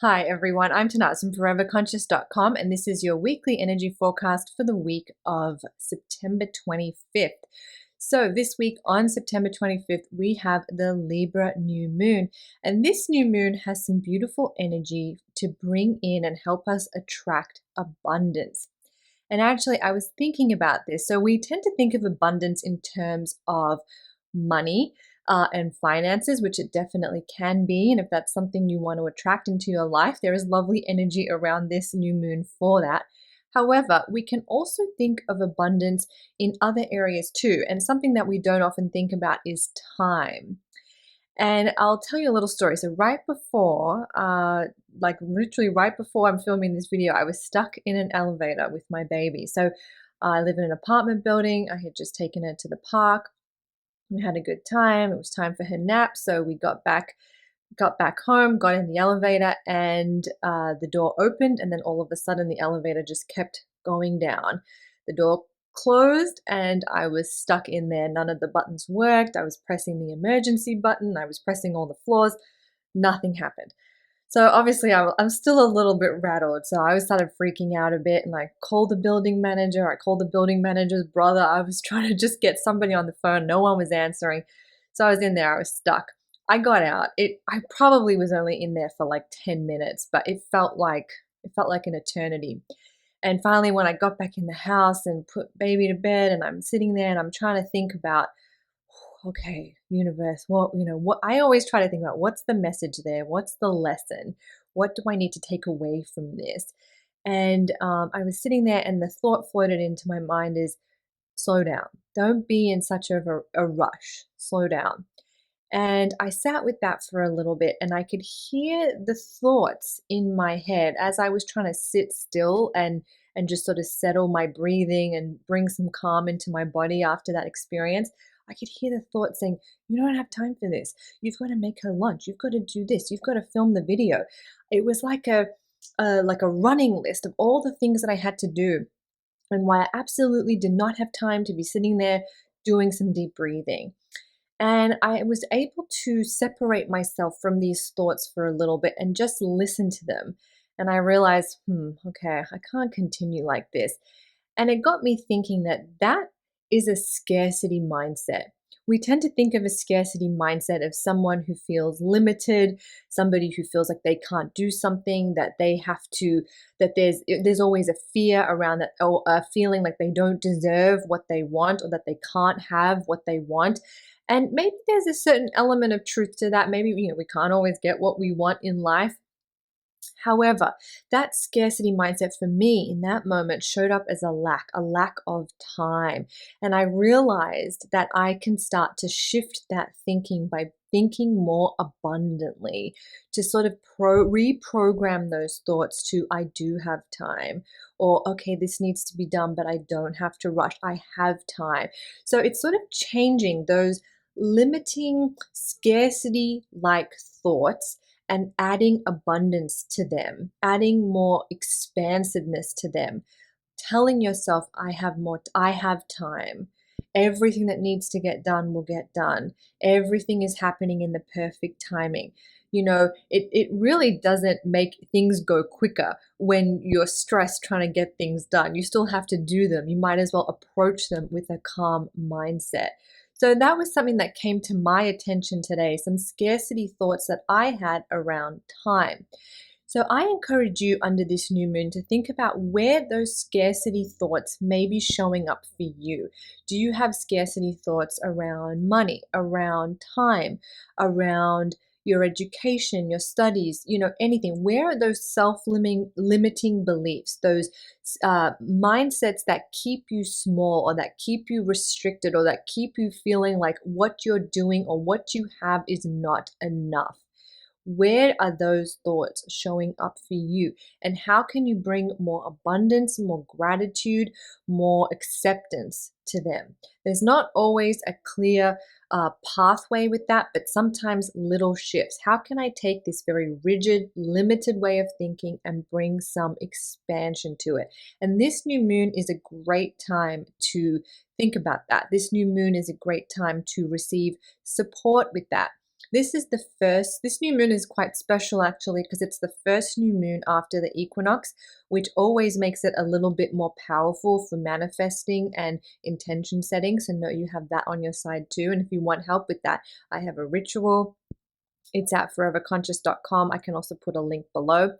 Hi everyone, I'm Tanaz from foreverconscious.com and this is your weekly energy forecast for the week of September 25th. So this week on September 25th, we have the Libra new moon, and this new moon has some beautiful energy to bring in and help us attract abundance. And actually, I was thinking about this. So we tend to think of abundance in terms of money, and finances, which it definitely can be. And if that's something you want to attract into your life, there is lovely energy around this new moon for that. However, we can also think of abundance in other areas too. And something that we don't often think about is time. And I'll tell you a little story. So right before, like literally right before I'm filming this video, I was stuck in an elevator with my baby. So I live in an apartment building. I had just taken her to the park. We had a good time. It was time for her nap, so we got back home, got in the elevator, and the door opened, and then all of a sudden the elevator just kept going down. The door closed and I was stuck in there. None of the buttons worked. I was pressing the emergency button. I was pressing all the floors. Nothing happened. So obviously I'm still a little bit rattled. So I started freaking out a bit, and I called the building manager. I called the building manager's brother. I was trying to just get somebody on the phone. No one was answering. So I was in there. I was stuck. I got out. I probably was only in there for like 10 minutes, but it felt like an eternity. And finally, when I got back in the house and put baby to bed, and I'm sitting there and I'm trying to think about, okay, universe, what I always try to think about, what's the message there? What's the lesson? What do I need to take away from this? And I was sitting there, and the thought floated into my mind is, slow down. Don't be in such a rush. Slow down. And I sat with that for a little bit, and I could hear the thoughts in my head as I was trying to sit still and just sort of settle my breathing and bring some calm into my body after that experience. I could hear the thoughts saying, "You don't have time for this. You've got to make her lunch. You've got to do this. You've got to film the video." It was like a running list of all the things that I had to do, and why I absolutely did not have time to be sitting there doing some deep breathing. And I was able to separate myself from these thoughts for a little bit and just listen to them. And I realized, okay, I can't continue like this. And it got me thinking that is a scarcity mindset. We tend to think of a scarcity mindset of someone who feels limited, somebody who feels like they can't do something, that they have to, that there's always a fear around that, or a feeling like they don't deserve what they want, or that they can't have what they want. And maybe there's a certain element of truth to that. Maybe, we can't always get what we want in life. However, that scarcity mindset for me in that moment showed up as a lack of time. And I realized that I can start to shift that thinking by thinking more abundantly, to sort of reprogram those thoughts to, I do have time, or okay, this needs to be done, but I don't have to rush. I have time. So it's sort of changing those limiting scarcity like thoughts and adding abundance to them, adding more expansiveness to them, telling yourself, I have more, I have time. Everything that needs to get done will get done. Everything is happening in the perfect timing. It really doesn't make things go quicker when you're stressed trying to get things done. You still have to do them. You might as well approach them with a calm mindset. So that was something that came to my attention today, some scarcity thoughts that I had around time. So I encourage you under this new moon to think about where those scarcity thoughts may be showing up for you. Do you have scarcity thoughts around money, around time, around your education, your studies, anything? Where are those self-limiting beliefs, those mindsets that keep you small, or that keep you restricted, or that keep you feeling like what you're doing or what you have is not enough? Where are those thoughts showing up for you? And how can you bring more abundance, more gratitude, more acceptance to them? There's not always a clear pathway with that, but sometimes little shifts. How can I take this very rigid, limited way of thinking and bring some expansion to it? And this new moon is a great time to think about that. This new moon is a great time to receive support with that. This new moon is quite special actually because it's the first new moon after the equinox, which always makes it a little bit more powerful for manifesting and intention setting. So know you have that on your side too. And if you want help with that, I have a ritual. It's at foreverconscious.com. I can also put a link below.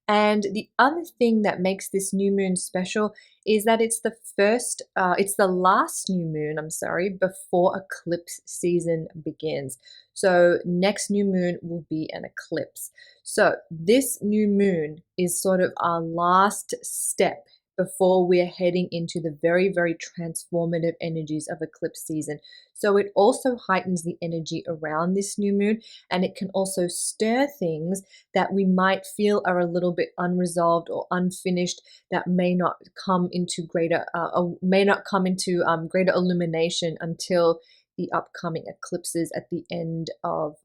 And the other thing that makes this new moon special is that it's it's the last new moon, I'm sorry, before eclipse season begins. So next new moon will be an eclipse. So this new moon is sort of our last step before we're heading into the very, very transformative energies of eclipse season. So it also heightens the energy around this new moon, and it can also stir things that we might feel are a little bit unresolved or unfinished that may not come into greater greater illumination until the upcoming eclipses at the end of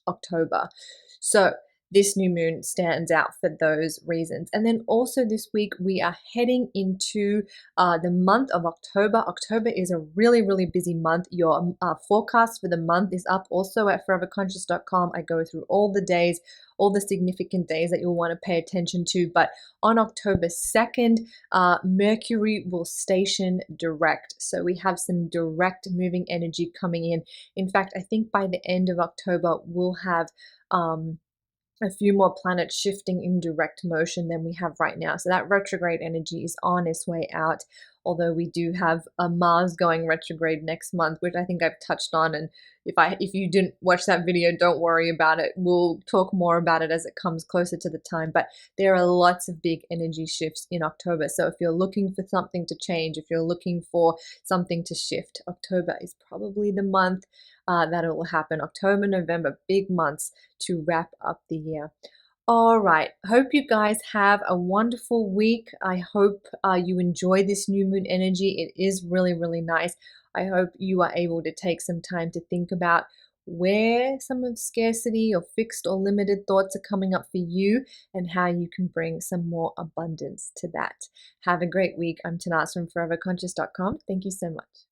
October. So this new moon stands out for those reasons. And then also this week we are heading into the month of October. October is a really, really busy month. Your forecast for the month is up also at foreverconscious.com. I go through all the days, all the significant days that you'll want to pay attention to. But on October 2nd, Mercury will station direct. So we have some direct moving energy coming in. In fact, I think by the end of October, we'll have a few more planets shifting in direct motion than we have right now. So that retrograde energy is on its way out, although we do have a Mars going retrograde next month, which I think I've touched on. And if you didn't watch that video, don't worry about it. We'll talk more about it as it comes closer to the time. But there are lots of big energy shifts in October. So if you're looking for something to change, if you're looking for something to shift, October is probably the month that it will happen. October, November, big months to wrap up the year. All right. Hope you guys have a wonderful week. I hope you enjoy this new moon energy. It is really, really nice. I hope you are able to take some time to think about where some of scarcity or fixed or limited thoughts are coming up for you and how you can bring some more abundance to that. Have a great week. I'm Tanaz from foreverconscious.com. Thank you so much.